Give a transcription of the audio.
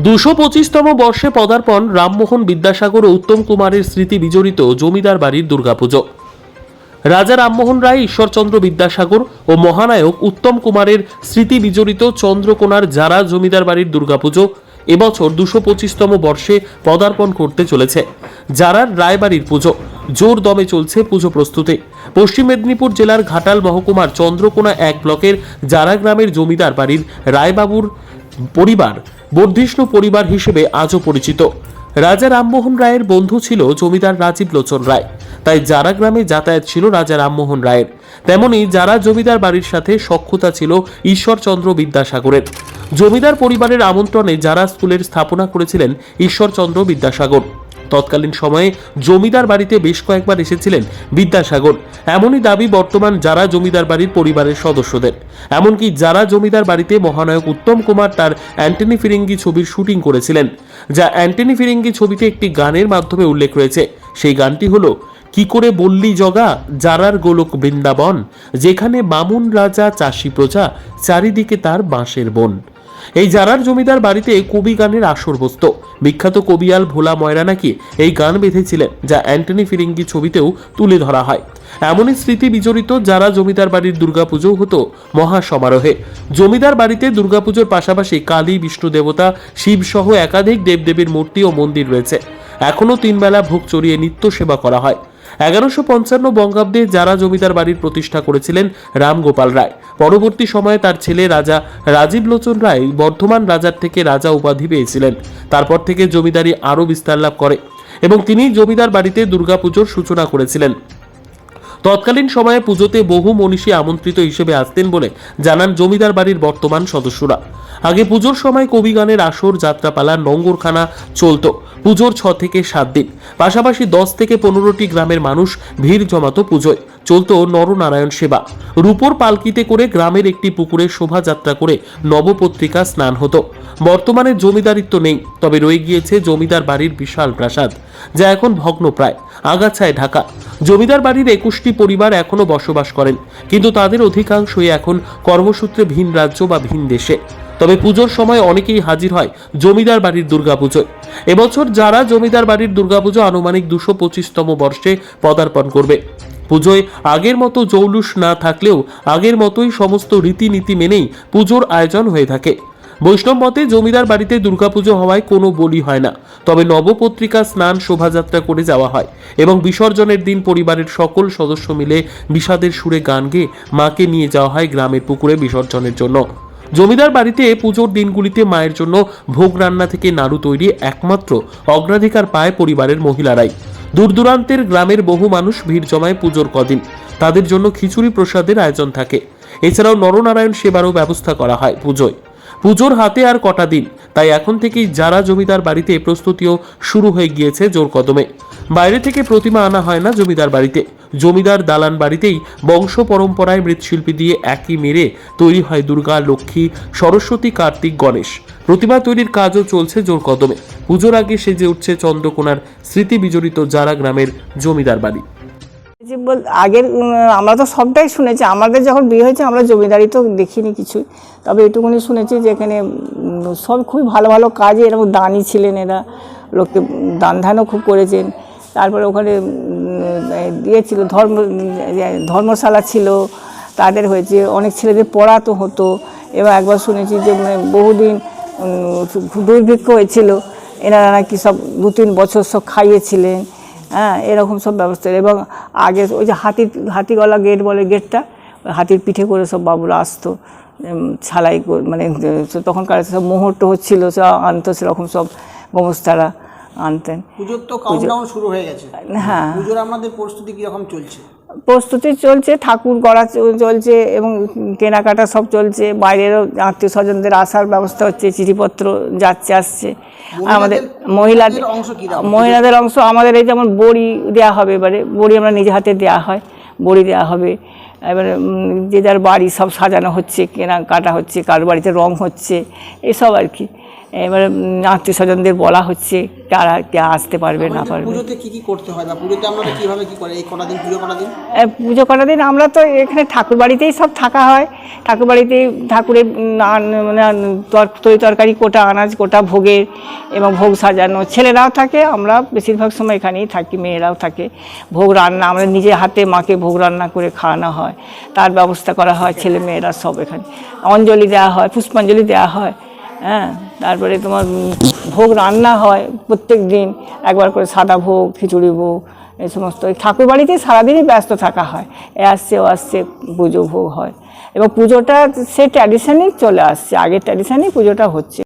225তম বর্ষে পদার্পণ রামমোহন বিদ্যাসাগর ও উত্তম কুমারের স্মৃতি বিজড়িত জমিদার বাড়ির দুর্গাপুজো। রাজা রামমোহন রায়, ঈশ্বরচন্দ্র বিদ্যাসাগর ও মহানায়ক উত্তম কুমারের স্মৃতি বিজড়িত চন্দ্রকোনার জারা জমিদার বাড়ির দুর্গাপুজো এবছর 225তম বর্ষে পদার্পণ করতে চলেছে। জারার রায়বাড়ির পুজো জোর দমে চলছে পুজো প্রস্তুতি। পশ্চিম মেদিনীপুর জেলার ঘাটাল মহকুমার চন্দ্রকোনা 1 ব্লকের জারা গ্রামের জমিদার বাড়ির রায়বাবুর পরিবার বর্ধিষ্ণু পরিবার হিসেবে আজও পরিচিত। রাজা রামমোহন রায়ের বন্ধু ছিল জমিদার রাজীব লোচন রায়, তাই জারা গ্রামে যাতায়াত ছিল রাজা রামমোহন রায়ের। তেমনি জারা জমিদার বাড়ির সাথে সখ্যতা ছিল ঈশ্বরচন্দ্র বিদ্যাসাগরের। জমিদার পরিবারের আমন্ত্রণে জারা স্কুলের স্থাপনা করেছিলেন ঈশ্বরচন্দ্র বিদ্যাসাগর। তৎকালীন সময়ে জমিদার বাড়িতে বেশ কয়েকবার এসেছিলেন বিদ্যাসাগর, এমনই দাবি বর্তমান জারা জমিদার বাড়ির পরিবারের সদস্যদের। এমনকি জারা জমিদার বাড়িতে মহানায়ক উত্তম কুমার তার অ্যান্টনি ফিরিঙ্গি ছবির শুটিং করেছিলেন, যা অ্যান্টনি ফিরিঙ্গি ছবিতে একটি গানের মাধ্যমে উল্লেখ রয়েছে। সেই গানটি হলো কি করে বললি জগা, জারার গোলক বৃন্দাবন, যেখানে বামুন রাজা চাষি প্রজা, চারিদিকে তার বাঁশের বন। এই জারার জমিদার বাড়িতে কবি গানের আসর বসত। বিখ্যাত কবিয়াল ভোলা ময়রা নাকি এই গান বেঁধেছিলেন, যা অ্যান্টনি ফিরিঙ্গি ছবিতেও তুলে ধরা হয়। এমনই স্মৃতি বিজড়িত জারা জমিদার বাড়ির দুর্গাপুজো হতো মহা সমারোহে। জমিদার বাড়িতে দুর্গাপুজোর পাশাপাশি কালী, বিষ্ণু দেবতা, শিব সহ একাধিক দেবদেবীর মূর্তি ও মন্দির রয়েছে। এখনও 3 বেলা ভোগ চড়িয়ে নিত্য সেবা করা হয়। 1155 বঙ্গাব্দে জারা জমিদার বাড়ির প্রতিষ্ঠা করেছিলেন রামগোপাল রায়। পরবর্তী সময়ে তার ছেলে রাজা রাজীব লোচন রায় বর্ধমান রাজার থেকে রাজা উপাধি পেয়েছিলেন। তারপর থেকে জমিদারি আরও বিস্তার লাভ করে এবং তিনি জমিদার বাড়িতে দুর্গাপুজোর সূচনা করেছিলেন। তৎকালীন সময়ে পুজোতে বহু মনীষী আমন্ত্রিত হিসেবে আসতেন বলে জানান জমিদার বাড়ির বর্তমান সদস্যরা। আগে পুজোর সময় কবি গানের আসর, যাত্রাপালা, নোঙ্গরখানা চলত পুজোর 6 থেকে 7 দিন। পাশাপাশি 10 থেকে 15টি গ্রামের মানুষ ভিড় জমাতো পুজোয়। চলত নরনারায়ণ সেবা। রূপোর পালকিতে করে গ্রামের একটি পুকুরে শোভাযাত্রা করে নবপত্রিকা স্নান হতো। বর্তমানে জমিদারিত্ব নেই, তবে রয়ে গিয়েছে জমিদার বাড়ির বিশাল প্রাসাদ, যা এখন ভগ্নপ্রায়, আগাছায় ঢাকা। জমিদার বাড়ির 21টি পরিবার এখনো বসবাস করেন, কিন্তু তাদের অধিকাংশই এখন কর্মসূত্রে ভিন রাজ্য বা ভিন দেশে। তবে পুজোর সময় অনেকেই হাজির হয় জমিদার বাড়ির দুর্গাপুজোয়। এবছর যারা জমিদার বাড়ির দুর্গাপুজো আনুমানিক 225তম বর্ষে পদার্পণ করবে। পুজোয় আগের মতো জৌলুস না থাকলেও আগের মতোই সমস্ত রীতিনীতি মেনেই পুজোর আয়োজন হয়ে থাকে। বৈষ্ণব মতে জমিদার বাড়িতে দুর্গাপুজো হওয়ায় কোনো বলি হয় না, তবে নবপত্রিকা স্নান, শোভাযাত্রা করে যাওয়া হয় এবং বিসর্জনের দিন পরিবারের সকল সদস্য মিলে বিষাদের সুরে গান গেয়ে মাকে নিয়ে যাওয়া হয় গ্রামের পুকুরে বিসর্জনের জন্য। জমিদার বাড়িতে পুজোর দিনগুলিতে মায়ের জন্য ভোগ রান্না থেকে নাড়ু তৈরি একমাত্র অগ্রাধিকার পায় পরিবারের মহিলারাই। দূর দূরান্তের গ্রামের বহু মানুষ ভিড় জমায় পুজোর কদিন। তাদের জন্য খিচুড়ি প্রসাদের আয়োজন থাকে। এছাড়াও নরনারায়ণ সেবারও ব্যবস্থা করা হয় পুজোয়। পুজোর হাতে আর কটা দিন, তাই এখন থেকেই যারা জমিদার বাড়িতে প্রস্তুতিও শুরু হয়ে গিয়েছে জোর কদমে। বাইরে থেকে প্রতিমা আনা হয় না জমিদার বাড়িতে। জমিদার দালান বাড়িতেই বংশ পরম্পরায় মৃৎশিল্পী দিয়ে একই মেরে তৈরি হয় দুর্গা, লক্ষ্মী, সরস্বতী, কার্তিক, গণেশ। প্রতিমা তৈরির কাজও চলছে জোর কদমে। পুজোর আগে সেজে উঠছে চন্দ্রকোনার স্মৃতি বিজড়িত জারা গ্রামের জমিদার বাড়ি। আগের আমরা তো সবটাই শুনেছি, আমাদের যখন বিয়ে হয়েছে আমরা জমিদারি তো দেখিনি কিছুই, তবে এটুকুনি শুনেছি যে এখানে সব খুবই ভালো ভালো কাজে এরকম দানি ছিলেন, এরা লোককে দান ধ্যানও খুব করেছেন। তারপরে ওখানে দিয়েছিল ধর্মশালা ছিল, তাদের হয়েছে অনেক ছেলেদের পড়াতো হতো। এবার একবার শুনেছি যে বহুদিন দুর্ভিক্ষ হয়েছিল, এনারা নাকি সব 2-3 বছর সব খাইয়েছিলেন। হ্যাঁ, এরকম সব ব্যবস্থা। এবং আগে ওই যে হাতিগলা গেট বলে, গেটটা হাতির পিঠে করে সব বাবুরা আসতো, ছালাই মানে তখনকার সব মুহূর্ত হচ্ছিল, সব আনতো, সেরকম সব ব্যবস্থারা আনতেন। পুজোর তো কাউন্টডাউন শুরু হয়ে গেছে। হ্যাঁ, পুজোর আপনাদের প্রস্তুতি কীরকম চলছে? প্রস্তুতি চলছে, ঠাকুর গড়া চলছে এবং কেনাকাটা সব চলছে। বাইরেরও আত্মীয় স্বজনদের আসার ব্যবস্থা হচ্ছে, চিঠিপত্র যাচ্ছে আসছে। আমাদের মহিলাদের অংশ আমাদের এই যেমন বড়ি দেওয়া হবে, এবারে বড়ি আমরা নিজে হাতে দেওয়া হয়, বড়ি দেওয়া হবে। এবারে যে যার বাড়ি সব সাজানো হচ্ছে, কেনাকাটা হচ্ছে, কারোর বাড়িতে রং হচ্ছে, এসব আর কি। এবারে আত্মীয় স্বজনদের বলা হচ্ছে কারা কে আসতে পারবে না পারবে। পুজোতে কি করতে হয় বা পুজোতে আপনারা কিভাবে কি করে এই কটা দিন পুজো কটা দিন? পুজো করার দিন আমরা তো এখানে ঠাকুর বাড়িতেই সব থাকা হয়, ঠাকুর বাড়িতেই ঠাকুরের মানে তরি তরকারি কোটা, আনাজ কোটা, ভোগের এবং ভোগ সাজানো, ছেলেরাও থাকে, আমরা বেশিরভাগ সময় এখানেই থাকি, মেয়েরাও থাকে। ভোগ রান্না আমরা নিজে হাতে মাকে ভোগ রান্না করে খাওয়ানো হয়, তার ব্যবস্থা করা হয়, ছেলে মেয়েরা সব এখানে অঞ্জলি দেওয়া হয়, পুষ্পাঞ্জলি দেওয়া হয়। হ্যাঁ, তারপরে তোমার ভোগ রান্না হয় প্রত্যেক দিন, একবার করে সাদা ভোগ, খিচুড়ি ভোগ, এই সমস্ত ঠাকুর বাড়িতে সারাদিনই ব্যস্ত থাকা হয়। এ আসছে ও আসছে, পুজো ভোগ হয় এবং পুজোটা সে ট্র্যাডিশনই চলে আসছে, আগের ট্র্যাডিশনই পুজোটা হচ্ছে।